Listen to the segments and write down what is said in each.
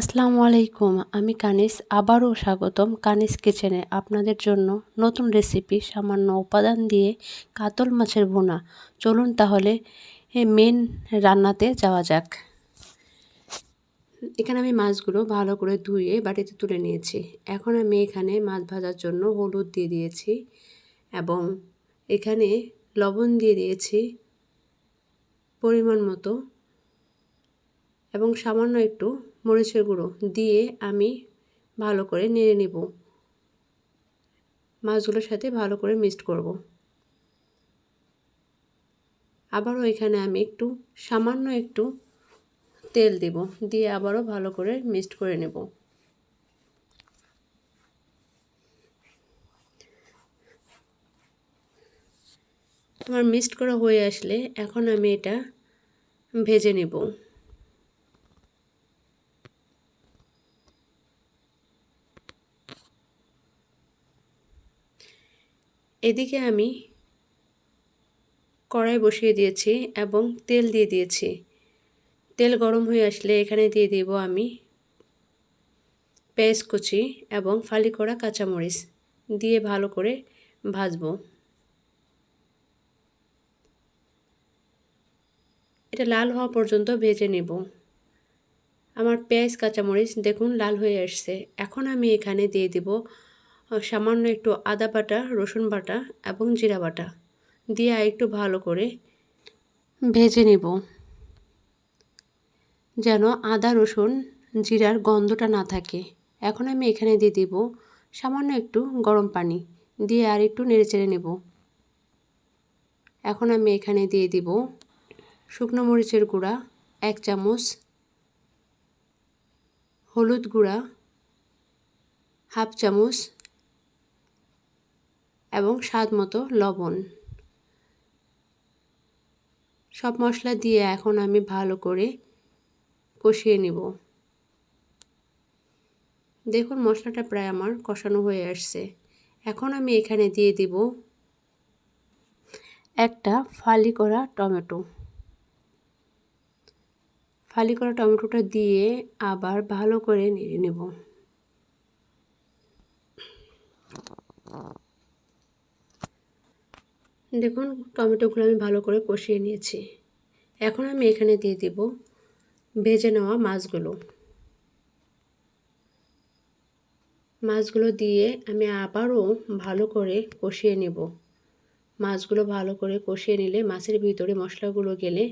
আসসালামু আলাইকুম, আমি কানিস। আবারও স্বাগতম কানিস কিচেনে। আপনাদের জন্য নতুন রেসিপি, সামান্য উপাদান দিয়ে কাতল মাছের ভুনা। চলুন তাহলে মেন রান্নাতে যাওয়া যাক। এখানে আমি মাছগুলো ভালো করে ধুয়ে বাটিতে তুলে নিয়েছি। এখন আমি এখানে মাছ ভাজার জন্য হলুদ দিয়ে দিয়েছি এবং এখানে লবণ দিয়ে দিয়েছি পরিমাণ মতো এবং সামান্য একটু মরিচের গুঁড়ো দিয়ে আমি ভালো করে নেড়ে নেব। মাছগুলোর সাথে ভালো করে মিক্সড করব। আবারও এখানে আমি সামান্য একটু তেল দেব, দিয়ে আবারও ভালো করে মিক্সড করে নেব। আমার মিক্সড করা হয়ে আসলে এখন আমি এটা ভেজে নেব। এদিকে আমি কড়াই বসিয়ে দিয়েছি এবং তেল দিয়ে দিয়েছি। তেল গরম হয়ে আসলে এখানে দিয়ে দেব আমি পেঁয়াজ কুচি এবং ফালি করা কাঁচামরিচ দিয়ে ভালো করে ভাজবো। এটা লাল হওয়া পর্যন্ত ভেজে নেব। আমার পেঁয়াজ কাঁচামরিচ দেখুন লাল হয়ে আসছে। এখন আমি এখানে দিয়ে দেব সামান্য একটু আদা বাটা, রসুন বাটা এবং জিরা বাটা দিয়ে একটু ভালো করে ভেজে নেব, যেন আদা রসুন জিরার গন্ধটা না থাকে। এখন আমি এখানে দিয়ে দেব সামান্য একটু গরম পানি দিয়ে আর একটু নেড়েচেড়ে নেব। এখন আমি এখানে দিয়ে দেব শুকনো মরিচের গুঁড়া 1 চামচ, হলুদ গুঁড়া 1/2 চামচ এবং স্বাদ মতো লবণ। সব মশলা দিয়ে এখন আমি ভালো করে কষিয়ে নেব। দেখুন মশলাটা প্রায় আমার কষানো হয়ে আসছে। এখন আমি এখানে দিয়ে দিব একটা ফালি করা টমেটো। ফালি করা টমেটোটা দিয়ে আবার ভালো করে নেড়ে নেব। দেখুন টমেটোগুলো আমি ভালো করে কষিয়ে নিয়েছি। এখন আমি এখানে দিয়ে দেব ভেজে নেওয়া মাছগুলো দিয়ে আমি আবারও ভালো করে কষিয়ে নেব। মাছগুলো ভালো করে কষিয়ে নিলে মাছের ভিতরে মশলাগুলো গেলে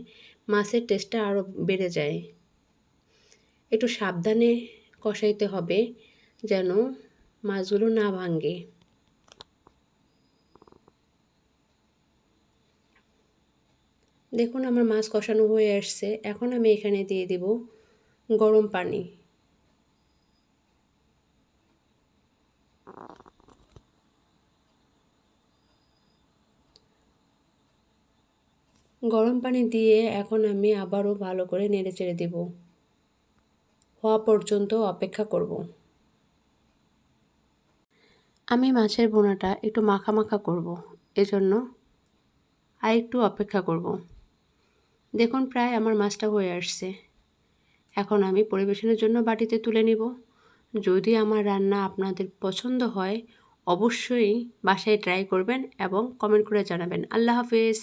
মাছের টেস্টটা আরও বেড়ে যায়। একটু সাবধানে কষাইতে হবে যেন মাছগুলো না ভাঙে। দেখুন আমার মাছ কষানো হয়ে আসছে। এখন আমি এখানে দিয়ে দেব গরম পানি। গরম পানি দিয়ে এখন আমি আবারও ভালো করে নেড়েচেড়ে দেব। হওয়া পর্যন্ত অপেক্ষা করব। আমি মাছের ভুনাটা একটু মাখা মাখা করব, এজন্য আর একটু অপেক্ষা করব। দেখুন প্রায় আমার মাছটা হয়ে আসছে। এখন আমি পরিবেশনের জন্য বাটিতে তুলে নেব। যদি আমার রান্না আপনাদের পছন্দ হয় অবশ্যই বাসায় ট্রাই করবেন এবং কমেন্ট করে জানাবেন। আল্লাহ হাফেজ।